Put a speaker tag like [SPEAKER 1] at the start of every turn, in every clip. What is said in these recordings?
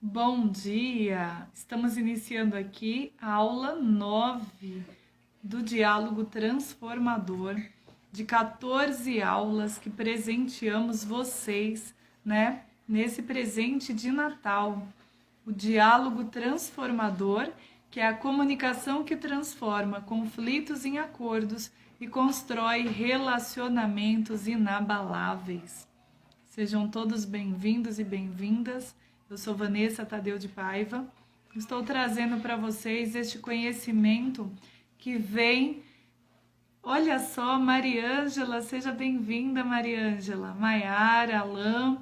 [SPEAKER 1] Bom dia! Estamos iniciando aqui a aula 9 do Diálogo Transformador, de 14 aulas que presenteamos vocês, né? Nesse presente de Natal. O Diálogo Transformador, que é a comunicação que transforma conflitos em acordos e constrói relacionamentos inabaláveis. Sejam todos bem-vindos e bem-vindas. Eu sou Vanessa Tadeu de Paiva. Estou trazendo para vocês este conhecimento que vem... Olha só, Mariângela, seja bem-vinda, Mariângela. Maiara, Alain,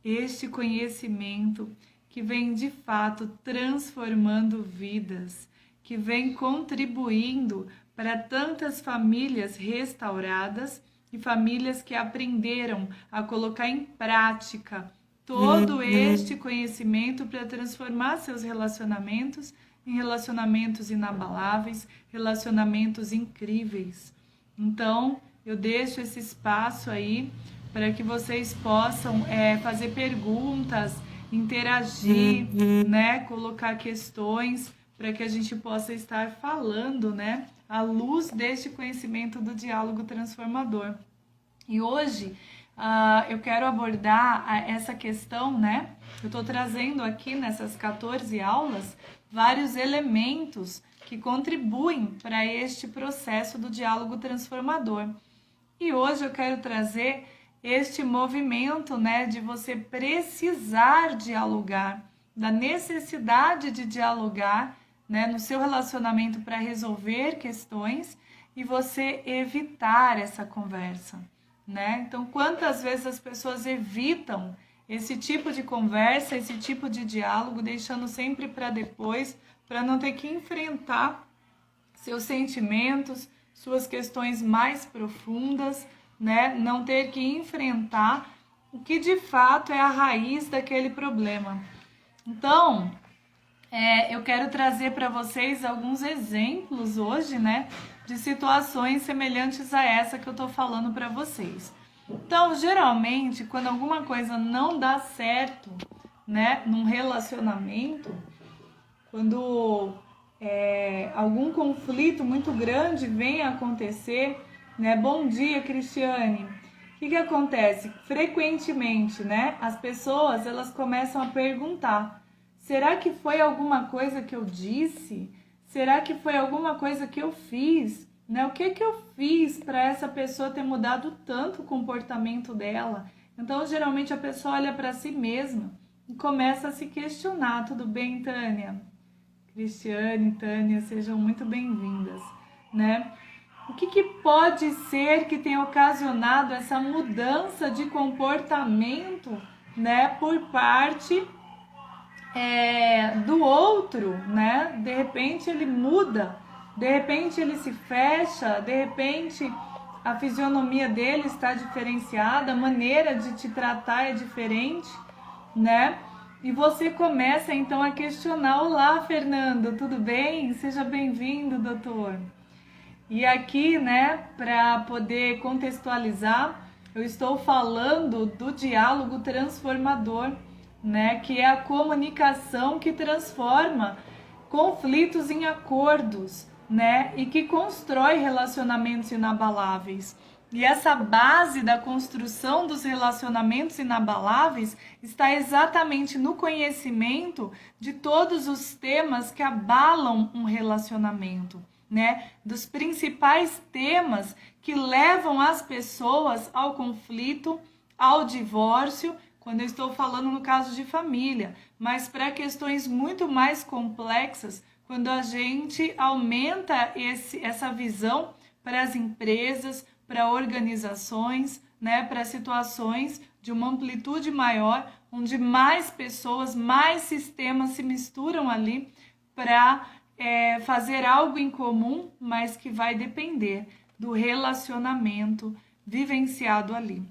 [SPEAKER 1] este conhecimento que vem de fato transformando vidas, que vem contribuindo para tantas famílias restauradas e famílias que aprenderam a colocar em prática todo este conhecimento para transformar seus relacionamentos em relacionamentos inabaláveis, relacionamentos incríveis. Então, eu deixo esse espaço aí para que vocês possam fazer perguntas, interagir, né, colocar questões para que a gente possa estar falando, né, à luz deste conhecimento do diálogo transformador. E hoje eu quero abordar essa questão, né? Eu estou trazendo aqui nessas 14 aulas vários elementos que contribuem para este processo do diálogo transformador. E hoje eu quero trazer este movimento, né, de você precisar dialogar, da necessidade de dialogar, né, no seu relacionamento para resolver questões e você evitar essa conversa, né? Então, quantas vezes as pessoas evitam esse tipo de conversa, esse tipo de diálogo, deixando sempre para depois, para não ter que enfrentar seus sentimentos, suas questões mais profundas, né? Não ter que enfrentar o que de fato é a raiz daquele problema. Então, eu quero trazer para vocês alguns exemplos hoje, né, de situações semelhantes a essa que eu estou falando para vocês. Então, geralmente, quando alguma coisa não dá certo, né, num relacionamento, quando algum conflito muito grande vem a acontecer, né? Bom dia, Cristiane. O que acontece? Frequentemente, né, as pessoas elas começam a perguntar: será que foi alguma coisa que eu disse? Será que foi alguma coisa que eu fiz? Né? O que eu fiz para essa pessoa ter mudado tanto o comportamento dela? Então, geralmente, a pessoa olha para si mesma e começa a se questionar. Tudo bem, Tânia? Cristiane, Tânia, sejam muito bem-vindas, né? O que pode ser que tenha ocasionado essa mudança de comportamento, né, por parte do outro, né? De repente ele muda, de repente ele se fecha, de repente a fisionomia dele está diferenciada, a maneira de te tratar é diferente, né? E você começa então a questionar: olá, Fernando, tudo bem? Seja bem-vindo, doutor. E aqui, né, para poder contextualizar, eu estou falando do diálogo transformador, né, que é a comunicação que transforma conflitos em acordos, né, e que constrói relacionamentos inabaláveis. E essa base da construção dos relacionamentos inabaláveis está exatamente no conhecimento de todos os temas que abalam um relacionamento, né? Dos principais temas que levam as pessoas ao conflito, ao divórcio, quando eu estou falando no caso de família, mas para questões muito mais complexas, quando a gente aumenta essa visão para as empresas, para organizações, né, para situações de uma amplitude maior, onde mais pessoas, mais sistemas se misturam ali para fazer algo em comum, mas que vai depender do relacionamento vivenciado ali.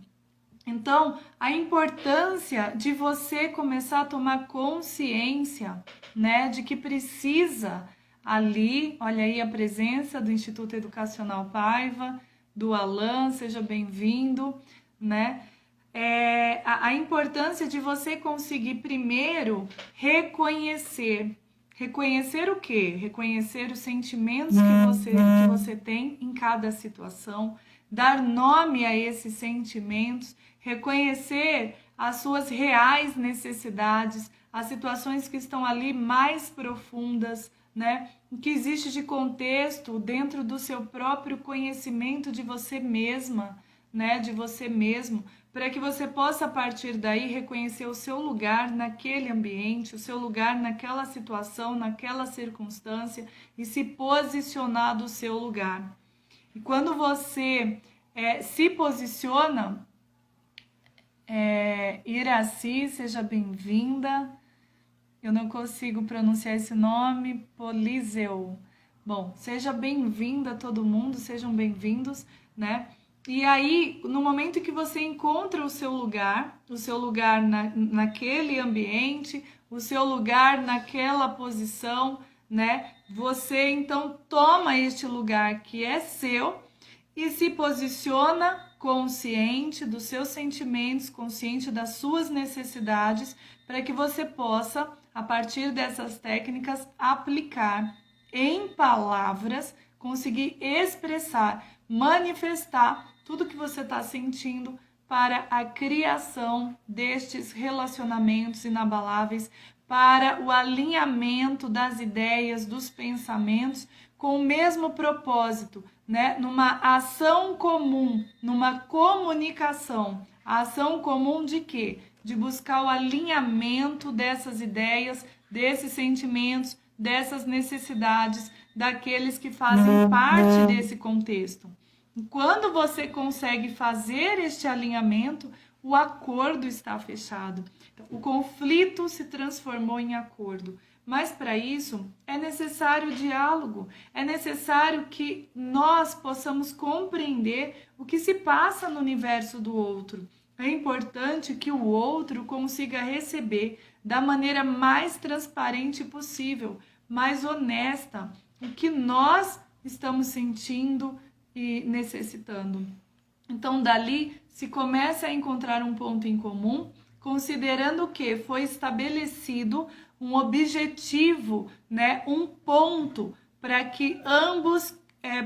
[SPEAKER 1] Então, a importância de você começar a tomar consciência, né, de que precisa ali, olha aí a presença do Instituto Educacional Paiva, do Alain, seja bem-vindo, né? a importância de você conseguir primeiro reconhecer. Reconhecer o quê? Reconhecer os sentimentos que você tem em cada situação, dar nome a esses sentimentos, reconhecer as suas reais necessidades, as situações que estão ali mais profundas, né? O que existe de contexto dentro do seu próprio conhecimento de você mesma, né? De você mesmo, para que você possa, a partir daí, reconhecer o seu lugar naquele ambiente, o seu lugar naquela situação, naquela circunstância e se posicionar do seu lugar. E quando você se posiciona, Iraci, seja bem-vinda. Eu não consigo pronunciar esse nome, Poliseu. Bom, seja bem-vinda todo mundo, sejam bem-vindos, né? E aí, no momento que você encontra o seu lugar naquele ambiente, o seu lugar naquela posição, né? Você então toma este lugar que é seu e se posiciona consciente dos seus sentimentos, consciente das suas necessidades, para que você possa, a partir dessas técnicas, aplicar em palavras, conseguir expressar, manifestar tudo que você está sentindo para a criação destes relacionamentos inabaláveis, para o alinhamento das ideias, dos pensamentos, com o mesmo propósito, né? Numa ação comum, numa comunicação. A ação comum de quê? De buscar o alinhamento dessas ideias, desses sentimentos, dessas necessidades, daqueles que fazem parte desse contexto. Quando você consegue fazer este alinhamento, o acordo está fechado. Então, o conflito se transformou em acordo. Mas para isso é necessário diálogo, é necessário que nós possamos compreender o que se passa no universo do outro. É importante que o outro consiga receber da maneira mais transparente possível, mais honesta, o que nós estamos sentindo e necessitando. Então, dali se começa a encontrar um ponto em comum, considerando que foi estabelecido um objetivo, né, um ponto para que ambos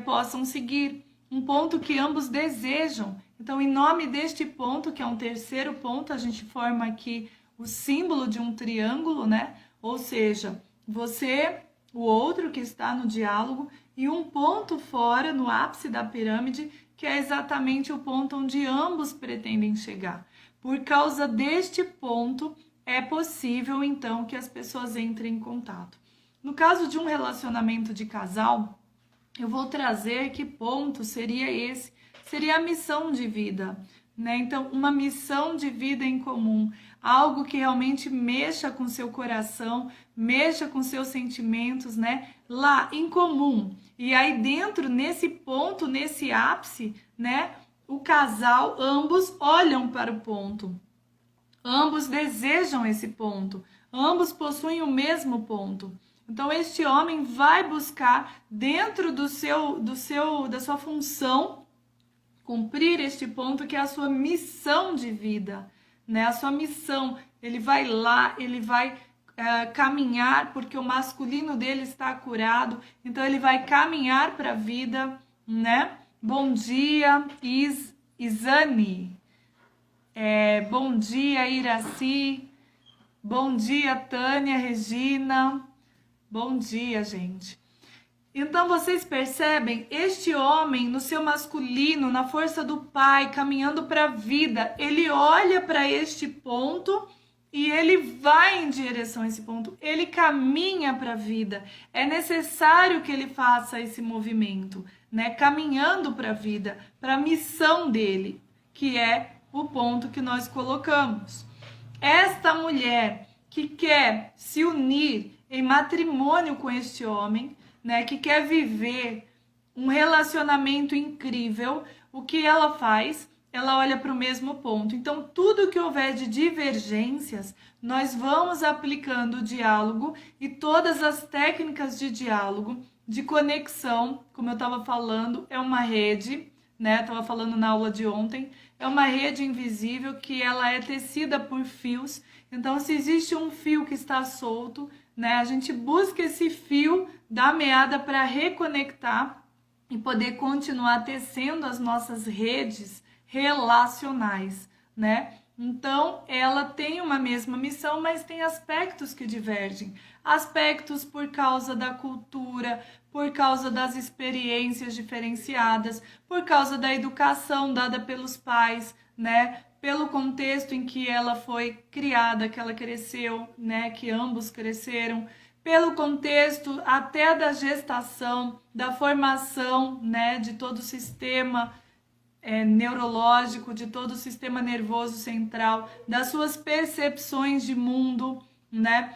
[SPEAKER 1] possam seguir, um ponto que ambos desejam. Então, em nome deste ponto, que é um terceiro ponto, a gente forma aqui o símbolo de um triângulo, né? Ou seja, você, o outro que está no diálogo, e um ponto fora, no ápice da pirâmide, que é exatamente o ponto onde ambos pretendem chegar. Por causa deste ponto, é possível, então, que as pessoas entrem em contato. No caso de um relacionamento de casal, eu vou trazer que ponto seria esse? Seria a missão de vida, né? Então, uma missão de vida em comum, algo que realmente mexa com seu coração, mexa com seus sentimentos, né? Lá, em comum. E aí dentro, nesse ponto, nesse ápice, né? O casal, ambos olham para o ponto. Ambos desejam esse ponto. Ambos possuem o mesmo ponto. Então, este homem vai buscar dentro da sua função cumprir este ponto que é a sua missão de vida, né? A sua missão. Ele vai lá, ele vai caminhar porque o masculino dele está curado. Então, ele vai caminhar para a vida, né? Bom dia, Isane. Bom dia, Iraci. Bom dia, Tânia, Regina. Bom dia, gente. Então, vocês percebem, este homem, no seu masculino, na força do pai, caminhando para a vida, ele olha para este ponto e ele vai em direção a esse ponto. Ele caminha para a vida. É necessário que ele faça esse movimento, né? Caminhando para a vida, para a missão dele, que é o ponto que nós colocamos. Esta mulher que quer se unir em matrimônio com este homem, né, que quer viver um relacionamento incrível, o que ela faz? Ela olha para o mesmo ponto. Então, tudo que houver de divergências, nós vamos aplicando o diálogo e todas as técnicas de diálogo, de conexão, como eu estava falando, é uma rede, né? Estava falando na aula de ontem. É uma rede invisível que ela é tecida por fios. Então, se existe um fio que está solto, né? A gente busca esse fio da meada para reconectar e poder continuar tecendo as nossas redes relacionais, né? Então, ela tem uma mesma missão, mas tem aspectos que divergem. Aspectos por causa da cultura, por causa das experiências diferenciadas, por causa da educação dada pelos pais, né? Pelo contexto em que ela foi criada, que ela cresceu, né? Que ambos cresceram, pelo contexto até da gestação, da formação, né? De todo o sistema neurológico, de todo o sistema nervoso central, das suas percepções de mundo, né?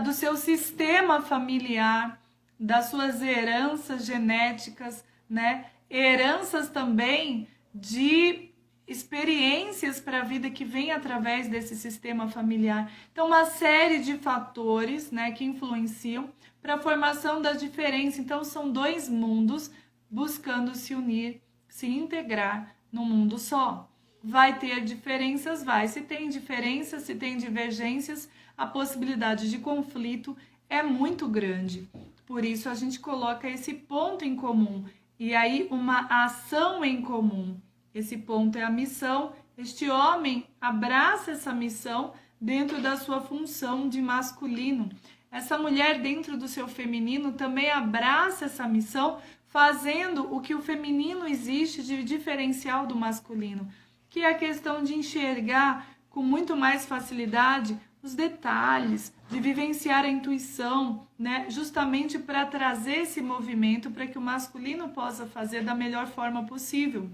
[SPEAKER 1] Do seu sistema familiar, das suas heranças genéticas, né? Heranças também de experiências para a vida que vem através desse sistema familiar. Então, uma série de fatores, né, que influenciam para a formação da diferença. Então, são dois mundos buscando se unir, se integrar num mundo só. Vai ter diferenças? Vai. Se tem diferenças, se tem divergências, a possibilidade de conflito é muito grande. Por isso, a gente coloca esse ponto em comum e aí uma ação em comum. Esse ponto é a missão. Este homem abraça essa missão dentro da sua função de masculino. Essa mulher, dentro do seu feminino, também abraça essa missão, fazendo o que o feminino existe de diferencial do masculino, que é a questão de enxergar com muito mais facilidade os detalhes, de vivenciar a intuição, né? Justamente para trazer esse movimento para que o masculino possa fazer da melhor forma possível.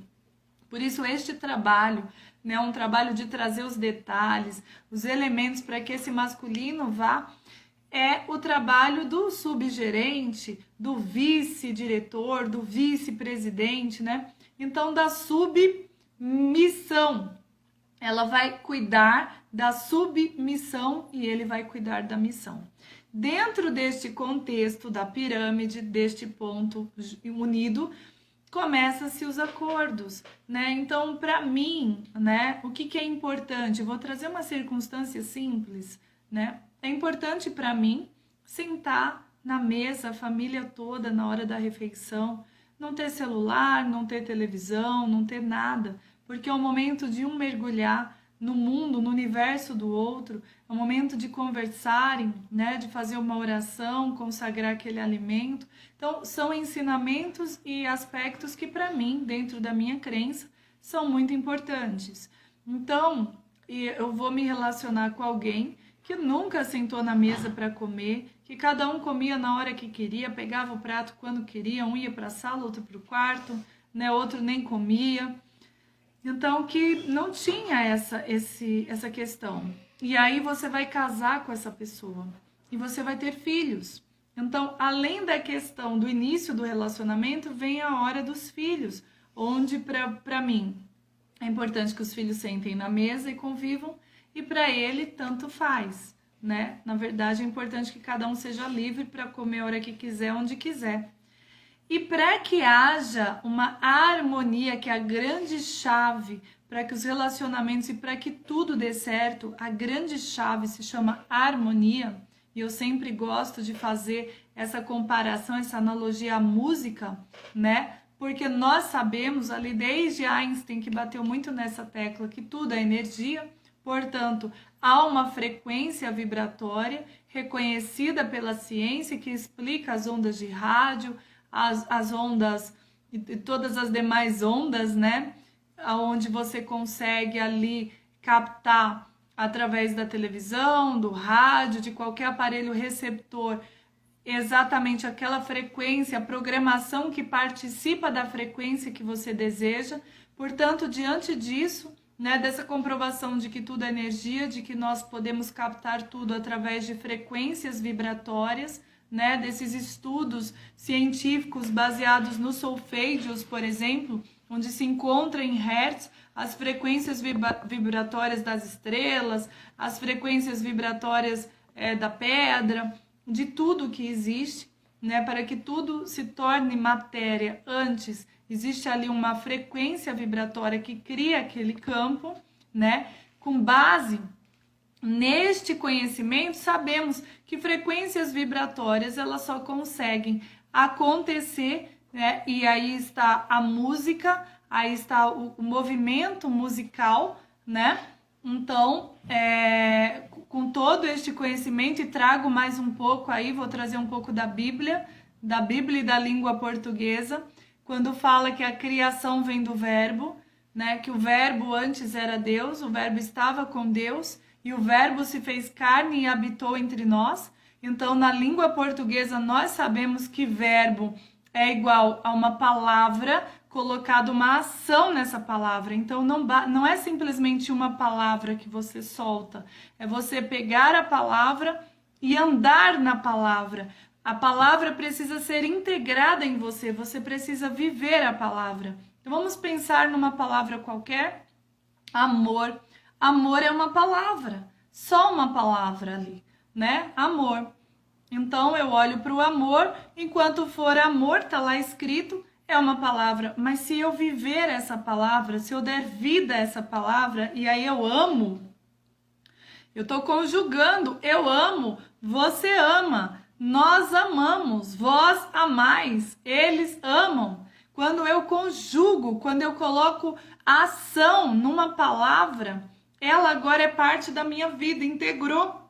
[SPEAKER 1] Por isso, este trabalho, né, um trabalho de trazer os detalhes, os elementos para que esse masculino vá, é o trabalho do subgerente, do vice-diretor, do vice-presidente, né? Então, da submissão. Ela vai cuidar da submissão e ele vai cuidar da missão. Dentro deste contexto da pirâmide, deste ponto unido, começa-se os acordos, né? Então, para mim, né, o que é importante? Eu vou trazer uma circunstância simples, né? É importante para mim sentar na mesa, a família toda, na hora da refeição, não ter celular, não ter televisão, não ter nada, porque é o momento de um mergulhar no mundo, no universo do outro, é o momento de conversarem, né, de fazer uma oração, consagrar aquele alimento. Então, são ensinamentos e aspectos que, para mim, dentro da minha crença, são muito importantes. Então, eu vou me relacionar com alguém que nunca sentou na mesa para comer, que cada um comia na hora que queria, pegava o prato quando queria, um ia para a sala, outro para o quarto, né, outro nem comia. Então, que não tinha essa questão. E aí você vai casar com essa pessoa e você vai ter filhos. Então, além da questão do início do relacionamento, vem a hora dos filhos, onde, para mim, é importante que os filhos sentem na mesa e convivam, e para ele, tanto faz, né? Na verdade, é importante que cada um seja livre para comer a hora que quiser, onde quiser. E para que haja uma harmonia, que é a grande chave para que os relacionamentos e para que tudo dê certo, a grande chave se chama harmonia. E eu sempre gosto de fazer essa comparação, essa analogia à música, né? Porque nós sabemos ali desde Einstein, que bateu muito nessa tecla, que tudo é energia. Portanto, há uma frequência vibratória reconhecida pela ciência que explica as ondas de rádio, as ondas e todas as demais ondas, né? Onde você consegue ali captar através da televisão, do rádio, de qualquer aparelho receptor, exatamente aquela frequência, a programação que participa da frequência que você deseja. Portanto, diante disso, né, dessa comprovação de que tudo é energia, de que nós podemos captar tudo através de frequências vibratórias, né, desses estudos científicos baseados no solfédios, por exemplo, onde se encontra em hertz as frequências vibratórias das estrelas, as frequências vibratórias da pedra, de tudo que existe, né, para que tudo se torne matéria antes existe ali uma frequência vibratória que cria aquele campo, né? Com base neste conhecimento, sabemos que frequências vibratórias elas só conseguem acontecer, né? E aí está a música, aí está o movimento musical, né? Então, com todo este conhecimento, e trago mais um pouco aí, vou trazer um pouco da Bíblia e da língua portuguesa, quando fala que a criação vem do verbo, né? Que o verbo antes era Deus, o verbo estava com Deus, e o verbo se fez carne e habitou entre nós. Então, na língua portuguesa, nós sabemos que verbo é igual a uma palavra, colocado uma ação nessa palavra. Então, não é simplesmente uma palavra que você solta, é você pegar a palavra e andar na palavra. A palavra precisa ser integrada em você, você precisa viver a palavra. Então, vamos pensar numa palavra qualquer. Amor. Amor é uma palavra, só uma palavra ali, né? Amor. Então, eu olho para o amor, enquanto for amor, tá lá escrito, é uma palavra, mas se eu viver essa palavra, se eu der vida a essa palavra, e aí eu amo, eu tô conjugando, eu amo, você ama, nós amamos, vós amais, eles amam. Quando eu conjugo, quando eu coloco a ação numa palavra, ela agora é parte da minha vida, integrou,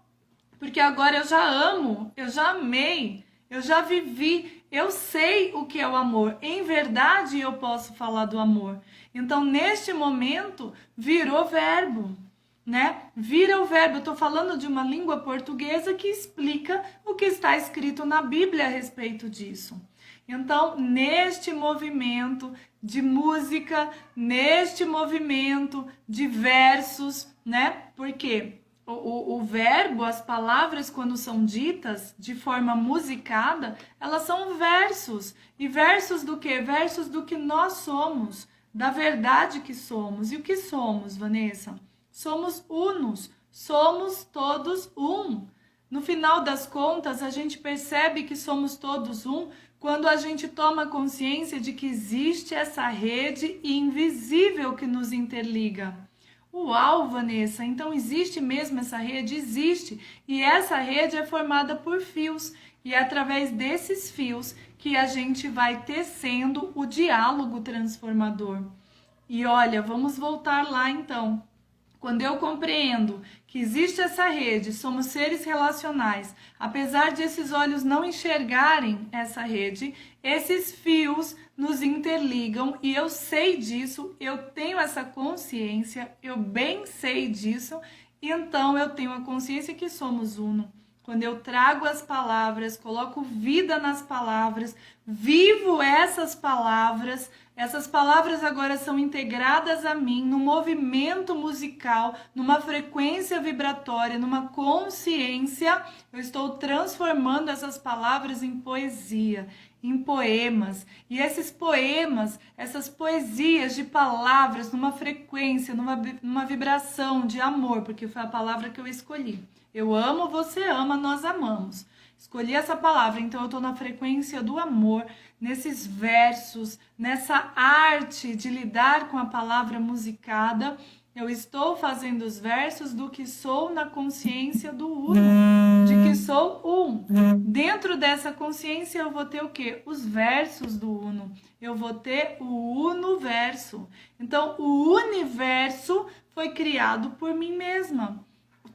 [SPEAKER 1] porque agora eu já amo, eu já amei, eu já vivi, eu sei o que é o amor. Em verdade, eu posso falar do amor. Então, neste momento, virou verbo, né? Vira o verbo. Eu estou falando de uma língua portuguesa que explica o que está escrito na Bíblia a respeito disso. Então, neste movimento de música, neste movimento de versos, né? Porque o verbo, as palavras, quando são ditas de forma musicada, elas são versos. E versos do quê? Versos do que nós somos, da verdade que somos. E o que somos, Vanessa? Somos unos, somos todos um. No final das contas, a gente percebe que somos todos um quando a gente toma consciência de que existe essa rede invisível que nos interliga. Uau, Vanessa, então existe mesmo essa rede? Existe. E essa rede é formada por fios. E é através desses fios que a gente vai tecendo o diálogo transformador. E olha, vamos voltar lá então. Quando eu compreendo que existe essa rede, somos seres relacionais, apesar de esses olhos não enxergarem essa rede, esses fios nos interligam e eu sei disso, eu tenho essa consciência, eu bem sei disso, então eu tenho a consciência que somos uno. Quando eu trago as palavras, coloco vida nas palavras, vivo essas palavras agora são integradas a mim no movimento musical, numa frequência vibratória, numa consciência. Eu estou transformando essas palavras em poesia, em poemas. E esses poemas, essas poesias de palavras, numa frequência, numa vibração de amor, porque foi a palavra que eu escolhi. Eu amo, você ama, nós amamos. Escolhi essa palavra, então eu estou na frequência do amor, nesses versos, nessa arte de lidar com a palavra musicada. Eu estou fazendo os versos do que sou na consciência do uno, de que sou um. Dentro dessa consciência eu vou ter o quê? Os versos do uno. Eu vou ter o uno-verso. Então, o universo foi criado por mim mesma.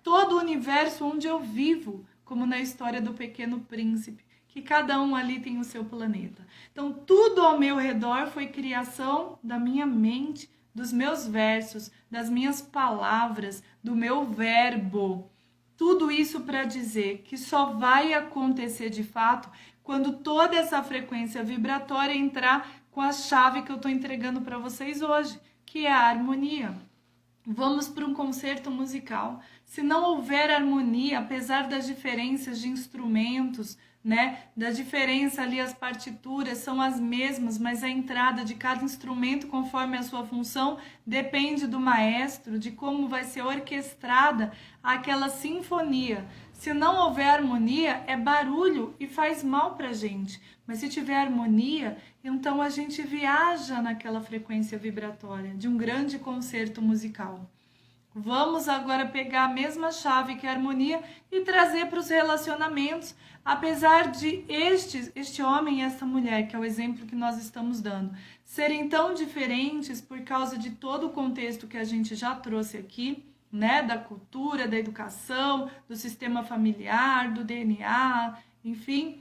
[SPEAKER 1] Todo o universo onde eu vivo, como na história do Pequeno Príncipe, que cada um ali tem o seu planeta. Então, tudo ao meu redor foi criação da minha mente, dos meus versos, das minhas palavras, do meu verbo. Tudo isso para dizer que só vai acontecer de fato quando toda essa frequência vibratória entrar com a chave que eu estou entregando para vocês hoje, que é a harmonia. Vamos para um concerto musical. Se não houver harmonia, apesar das diferenças de instrumentos, né, da diferença ali, as partituras são as mesmas, mas a entrada de cada instrumento conforme a sua função depende do maestro, de como vai ser orquestrada aquela sinfonia. Se não houver harmonia, é barulho e faz mal pra gente. Mas se tiver harmonia, então a gente viaja naquela frequência vibratória de um grande concerto musical. Vamos agora pegar a mesma chave que a harmonia e trazer para os relacionamentos, apesar de este homem e esta mulher, que é o exemplo que nós estamos dando, serem tão diferentes por causa de todo o contexto que a gente já trouxe aqui, né, da cultura, da educação, do sistema familiar, do DNA, enfim,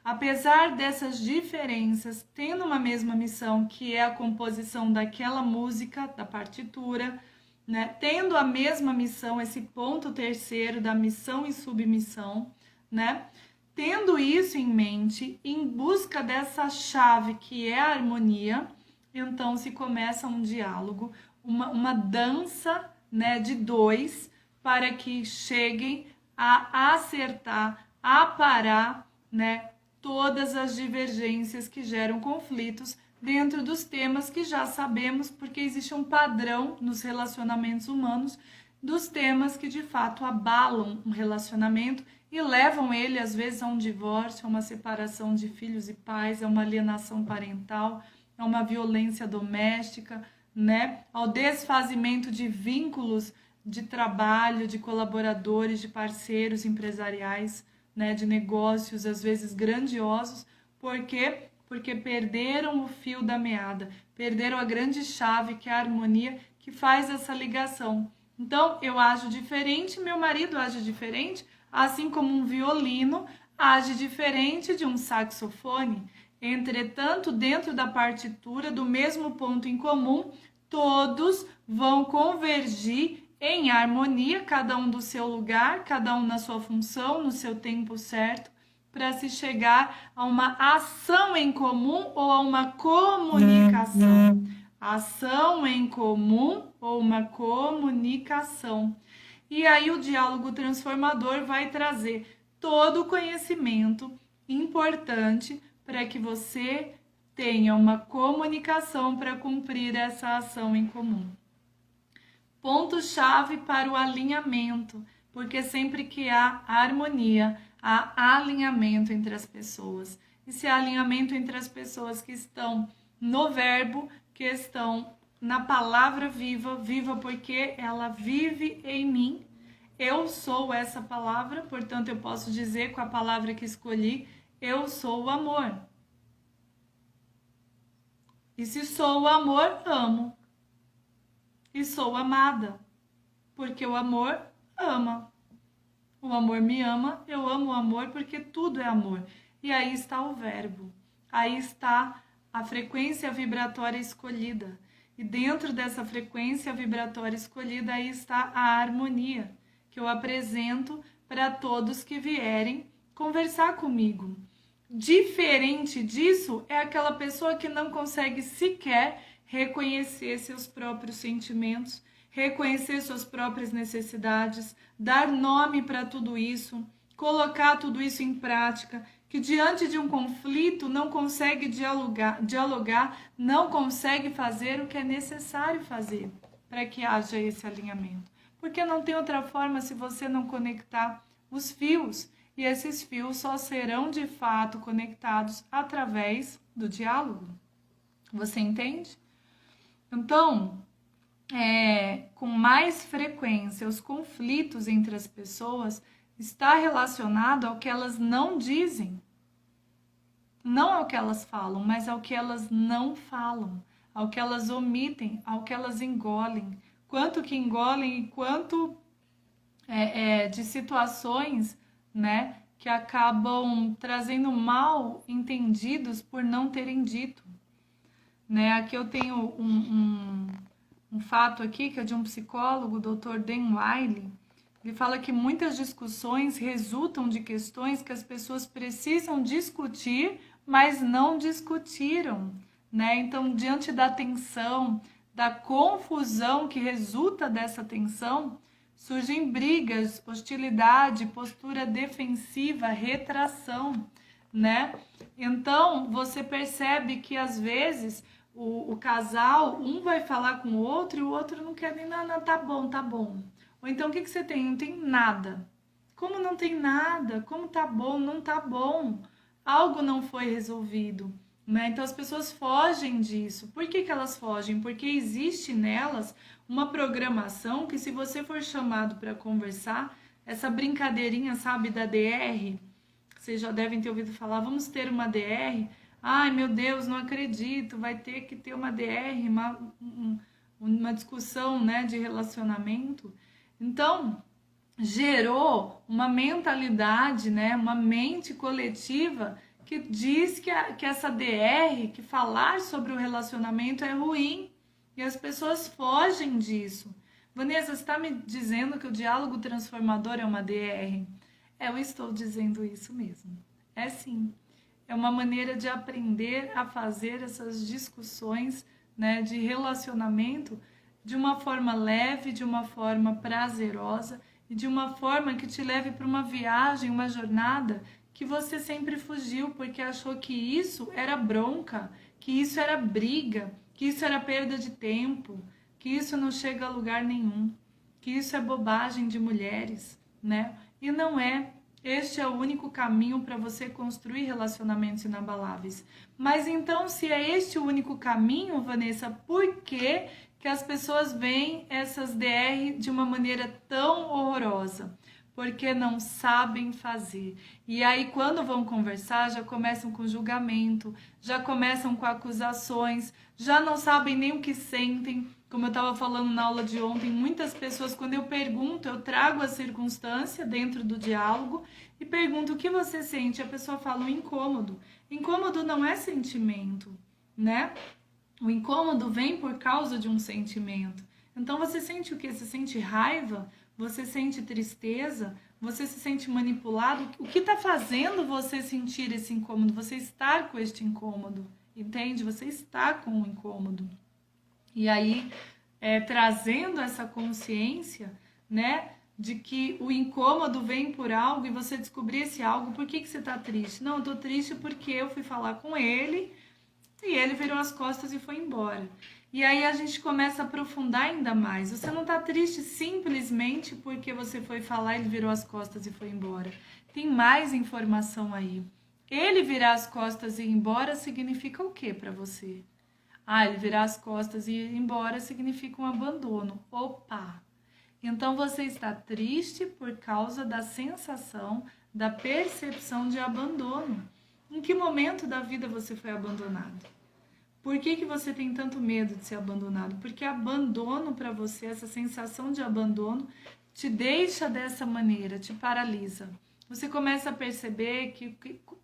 [SPEAKER 1] apesar dessas diferenças, tendo uma mesma missão, que é a composição daquela música, da partitura, né, tendo a mesma missão, esse ponto terceiro da missão e submissão, né, tendo isso em mente, em busca dessa chave que é a harmonia, então se começa um diálogo, uma dança, né, de dois, para que cheguem a acertar, a parar, né, todas as divergências que geram conflitos dentro dos temas que já sabemos, porque existe um padrão nos relacionamentos humanos dos temas que de fato abalam um relacionamento e levam ele às vezes a um divórcio, a uma separação de filhos e pais, a uma alienação parental, a uma violência doméstica, né, ao desfazimento de vínculos de trabalho, de colaboradores, de parceiros empresariais, né, de negócios às vezes grandiosos, porque perderam o fio da meada, perderam a grande chave que é a harmonia que faz essa ligação. Então eu ajo diferente, meu marido age diferente, assim como um violino age diferente de um saxofone. Entretanto, dentro da partitura, do mesmo ponto em comum, todos vão convergir em harmonia, cada um do seu lugar, cada um na sua função, no seu tempo certo, para se chegar a uma ação em comum ou a uma comunicação. Ação em comum ou uma comunicação. E aí o diálogo transformador vai trazer todo o conhecimento importante para que você tenha uma comunicação para cumprir essa ação em comum. Ponto-chave para o alinhamento, porque sempre que há harmonia, há alinhamento entre as pessoas. E se há alinhamento entre as pessoas que estão no verbo, que estão na palavra viva, viva porque ela vive em mim. Eu sou essa palavra, portanto eu posso dizer com a palavra que escolhi, eu sou o amor. E se sou o amor, amo. E sou amada, porque o amor ama. O amor me ama, eu amo o amor porque tudo é amor. E aí está o verbo, aí está a frequência vibratória escolhida. E dentro dessa frequência vibratória escolhida, aí está a harmonia, que eu apresento para todos que vierem conversar comigo. Diferente disso é aquela pessoa que não consegue sequer reconhecer seus próprios sentimentos, reconhecer suas próprias necessidades, dar nome para tudo isso, colocar tudo isso em prática, que diante de um conflito não consegue dialogar, não consegue fazer o que é necessário fazer para que haja esse alinhamento. Porque não tem outra forma se você não conectar os fios, e esses fios só serão de fato conectados através do diálogo. Você entende? Então, com mais frequência, os conflitos entre as pessoas está relacionado ao que elas não dizem. Não ao que elas falam, mas ao que elas não falam, ao que elas omitem, ao que elas engolem. Quanto que engolem e quanto de situações, né, que acabam trazendo mal entendidos por não terem dito. Né? Aqui eu tenho um fato aqui, que é de um psicólogo, o Dr. Dan Wiley. Ele fala que muitas discussões resultam de questões que as pessoas precisam discutir, mas não discutiram. Né? Então, diante da tensão, da confusão que resulta dessa tensão, surgem brigas, hostilidade, postura defensiva, retração, né? Então, você percebe que às vezes o casal, um vai falar com o outro e o outro não quer nem nada, tá bom, tá bom. Ou então, o que você tem? Não tem nada. Como não tem nada? Como tá bom? Não tá bom. Algo não foi resolvido, né? Então as pessoas fogem disso. Por que que elas fogem? Porque existe nelas uma programação que, se você for chamado para conversar, essa brincadeirinha, sabe, da DR, vocês já devem ter ouvido falar, vamos ter uma DR. Ai, meu Deus, não acredito, vai ter que ter uma DR, uma discussão, né, de relacionamento. Então, gerou uma mentalidade, né, uma mente coletiva que diz que essa DR, que falar sobre o relacionamento é ruim, e as pessoas fogem disso. Vanessa, você está me dizendo que o diálogo transformador é uma DR? Eu estou dizendo isso mesmo. É sim. É uma maneira de aprender a fazer essas discussões, né, de relacionamento de uma forma leve, de uma forma prazerosa e de uma forma que te leve para uma viagem, uma jornada que você sempre fugiu porque achou que isso era bronca, que isso era briga, que isso era perda de tempo, que isso não chega a lugar nenhum, que isso é bobagem de mulheres, né? E não é. Este é o único caminho para você construir relacionamentos inabaláveis. Mas então, se é este o único caminho, Vanessa, por que que as pessoas veem essas DR de uma maneira tão horrorosa? Porque não sabem fazer. E aí, quando vão conversar, já começam com julgamento, já começam com acusações, já não sabem nem o que sentem. Como eu estava falando na aula de ontem, muitas pessoas, quando eu pergunto, eu trago a circunstância dentro do diálogo e pergunto o que você sente. A pessoa fala um incômodo. Incômodo não é sentimento, né? O incômodo vem por causa de um sentimento. Então você sente o que? Você sente raiva? Você sente tristeza? Você se sente manipulado? O que está fazendo você sentir esse incômodo? Você estar com este incômodo, entende? Você está com um incômodo. E aí, trazendo essa consciência, né, de que o incômodo vem por algo e você descobrir esse algo. Por que que você está triste? Não, eu tô triste porque eu fui falar com ele e ele virou as costas e foi embora. E aí a gente começa a aprofundar ainda mais. Você não está triste simplesmente porque você foi falar, ele virou as costas e foi embora. Tem mais informação aí. Ele virar as costas e ir embora significa o que para você? Ele virar as costas e ir embora significa um abandono. Opa! Então você está triste por causa da sensação, da percepção de abandono. Em que momento da vida você foi abandonado? Por que que você tem tanto medo de ser abandonado? Porque abandono para você, essa sensação de abandono, te deixa dessa maneira, te paralisa. Você começa a perceber que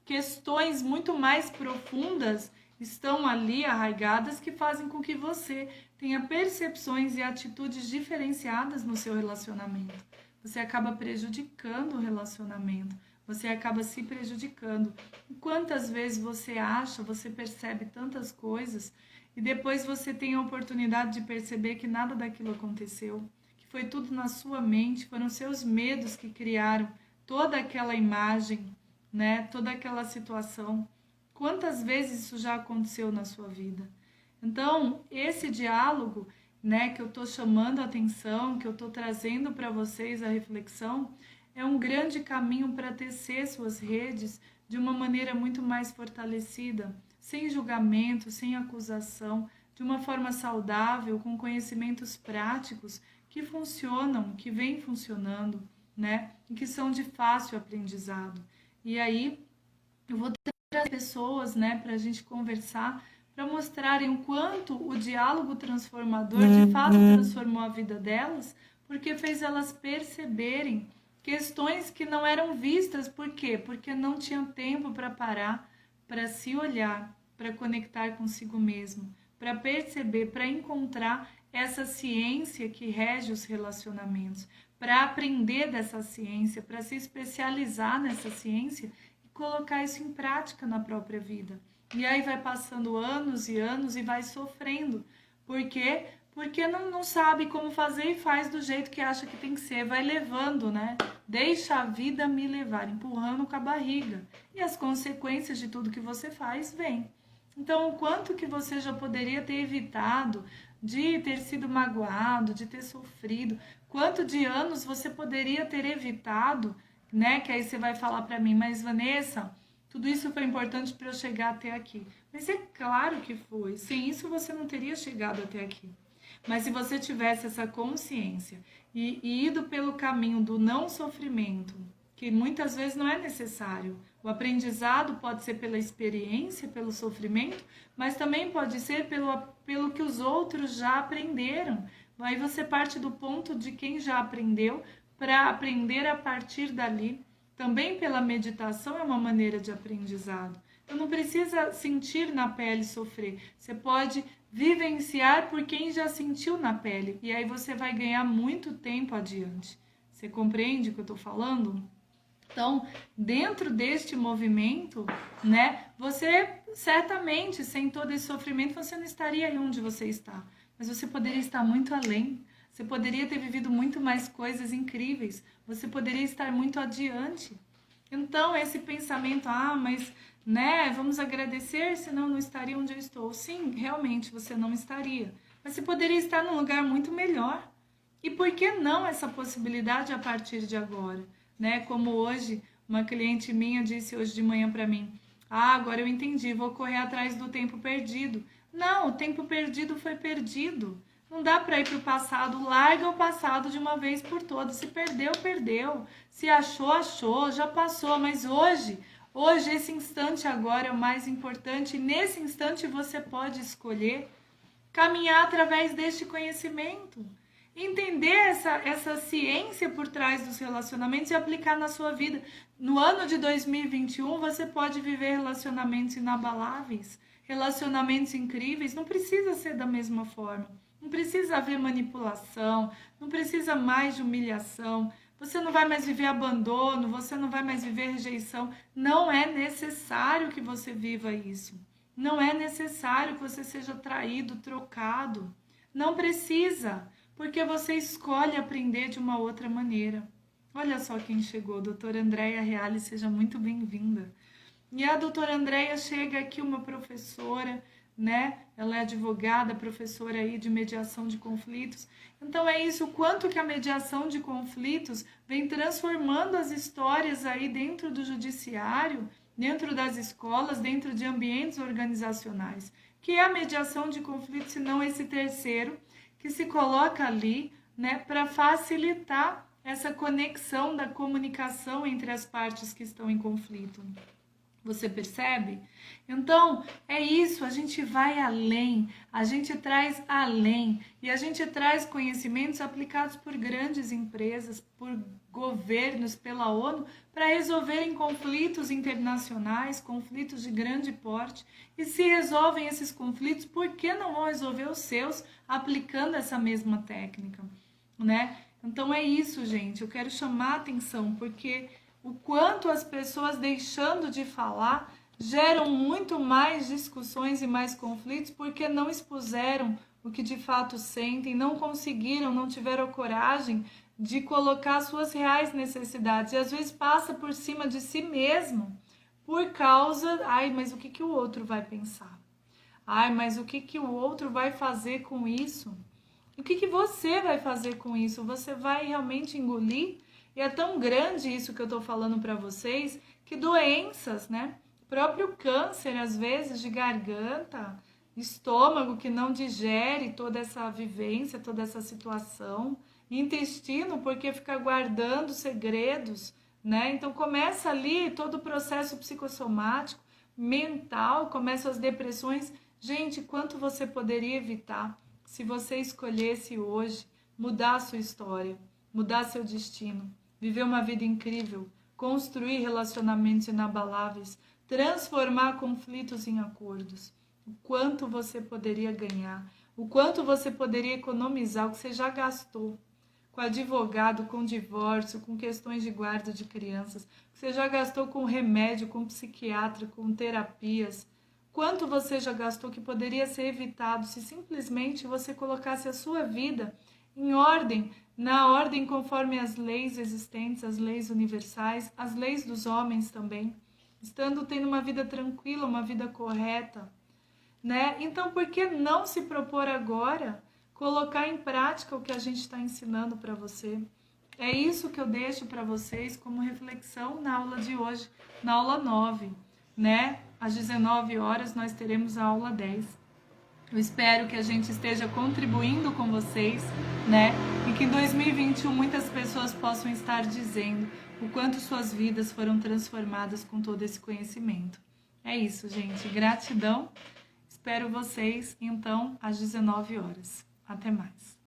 [SPEAKER 1] questões muito mais profundas estão ali arraigadas que fazem com que você tenha percepções e atitudes diferenciadas no seu relacionamento. Você acaba prejudicando o relacionamento, você acaba se prejudicando. Quantas vezes você acha, você percebe tantas coisas e depois você tem a oportunidade de perceber que nada daquilo aconteceu, que foi tudo na sua mente, foram seus medos que criaram toda aquela imagem, né? Toda aquela situação. Quantas vezes isso já aconteceu na sua vida? Então, esse diálogo, né, que eu estou chamando a atenção, que eu estou trazendo para vocês a reflexão, é um grande caminho para tecer suas redes de uma maneira muito mais fortalecida, sem julgamento, sem acusação, de uma forma saudável, com conhecimentos práticos que funcionam, que vêm funcionando, né, e que são de fácil aprendizado. E aí, eu vou trazer pessoas, né, para a gente conversar, para mostrarem o quanto o diálogo transformador de fato transformou a vida delas, porque fez elas perceberem questões que não eram vistas. Por quê? Porque não tinham tempo para parar, para se olhar, para conectar consigo mesmo, para perceber, para encontrar essa ciência que rege os relacionamentos, para aprender dessa ciência, para se especializar nessa ciência e colocar isso em prática na própria vida. E aí vai passando anos e anos e vai sofrendo. Por quê? Porque não sabe como fazer e faz do jeito que acha que tem que ser. Vai levando, né? Deixa a vida me levar, empurrando com a barriga. E as consequências de tudo que você faz vêm. Então, o quanto que você já poderia ter evitado de ter sido magoado, de ter sofrido? Quanto de anos você poderia ter evitado né? Que aí você vai falar para mim, mas Vanessa, tudo isso foi importante para eu chegar até aqui. Mas é claro que foi. Sem isso você não teria chegado até aqui. Mas se você tivesse essa consciência e ido pelo caminho do não sofrimento, que muitas vezes não é necessário. O aprendizado pode ser pela experiência, pelo sofrimento, mas também pode ser pelo que os outros já aprenderam. Aí você parte do ponto de quem já aprendeu para aprender a partir dali. Também pela meditação é uma maneira de aprendizado. Então não precisa sentir na pele sofrer. Você pode vivenciar por quem já sentiu na pele. E aí você vai ganhar muito tempo adiante. Você compreende o que eu estou falando? Então, dentro deste movimento, né, você certamente, sem todo esse sofrimento, você não estaria aí onde você está. Mas você poderia estar muito além. Você poderia ter vivido muito mais coisas incríveis. Você poderia estar muito adiante. Então, esse pensamento, mas, né, vamos agradecer, senão não estaria onde eu estou. Sim, realmente você não estaria. Mas você poderia estar num lugar muito melhor. E por que não essa possibilidade a partir de agora? Né? Como hoje, uma cliente minha disse hoje de manhã para mim, agora eu entendi, vou correr atrás do tempo perdido. Não, o tempo perdido foi perdido. Não dá para ir para o passado, larga o passado de uma vez por todas. Se perdeu, perdeu. Se achou, achou, já passou. Mas hoje, esse instante agora é o mais importante. E nesse instante você pode escolher caminhar através deste conhecimento. Entender essa ciência por trás dos relacionamentos e aplicar na sua vida. No ano de 2021, você pode viver relacionamentos inabaláveis, relacionamentos incríveis. Não precisa ser da mesma forma. Não precisa haver manipulação, não precisa mais de humilhação. Você não vai mais viver abandono, você não vai mais viver rejeição. Não é necessário que você viva isso. Não é necessário que você seja traído, trocado. Não precisa. Porque você escolhe aprender de uma outra maneira. Olha só quem chegou, doutora Andréia Reale, seja muito bem-vinda. E a doutora Andréia chega aqui, uma professora, né? Ela é advogada, professora aí de mediação de conflitos. Então é isso, o quanto que a mediação de conflitos vem transformando as histórias aí dentro do judiciário, dentro das escolas, dentro de ambientes organizacionais. Que é a mediação de conflitos, se não esse terceiro, que se coloca ali, né, para facilitar essa conexão da comunicação entre as partes que estão em conflito. Você percebe? Então, é isso, a gente vai além, a gente traz além e a gente traz conhecimentos aplicados por grandes empresas, por governos, pela ONU, para resolverem conflitos internacionais, conflitos de grande porte. E se resolvem esses conflitos, por que não vão resolver os seus aplicando essa mesma técnica, né? Então é isso, gente, eu quero chamar a atenção, porque o quanto as pessoas deixando de falar geram muito mais discussões e mais conflitos porque não expuseram o que de fato sentem, não conseguiram, não tiveram coragem de colocar suas reais necessidades. E às vezes passa por cima de si mesmo por causa, mas o que o outro vai pensar? Mas o que o outro vai fazer com isso? O que você vai fazer com isso? Você vai realmente engolir? E é tão grande isso que eu estou falando para vocês, que doenças, né? Próprio câncer, às vezes, de garganta, estômago que não digere toda essa vivência, toda essa situação, intestino porque fica guardando segredos, né? Então começa ali todo o processo psicossomático, mental, começam as depressões. Gente, quanto você poderia evitar se você escolhesse hoje mudar a sua história, mudar seu destino, viver uma vida incrível, construir relacionamentos inabaláveis, transformar conflitos em acordos. O quanto você poderia ganhar, o quanto você poderia economizar, o que você já gastou com advogado, com divórcio, com questões de guarda de crianças, o que você já gastou com remédio, com psiquiatra, com terapias. Quanto você já gastou que poderia ser evitado se simplesmente você colocasse a sua vida em ordem, na ordem conforme as leis existentes, as leis universais, as leis dos homens também, tendo uma vida tranquila, uma vida correta, né? Então, por que não se propor agora colocar em prática o que a gente está ensinando para você? É isso que eu deixo para vocês como reflexão na aula de hoje, na aula 9, né? Às 19 horas nós teremos a aula 10. Eu espero que a gente esteja contribuindo com vocês, né? E que em 2021 muitas pessoas possam estar dizendo o quanto suas vidas foram transformadas com todo esse conhecimento. É isso, gente. Gratidão. Espero vocês, então, às 19 horas. Até mais.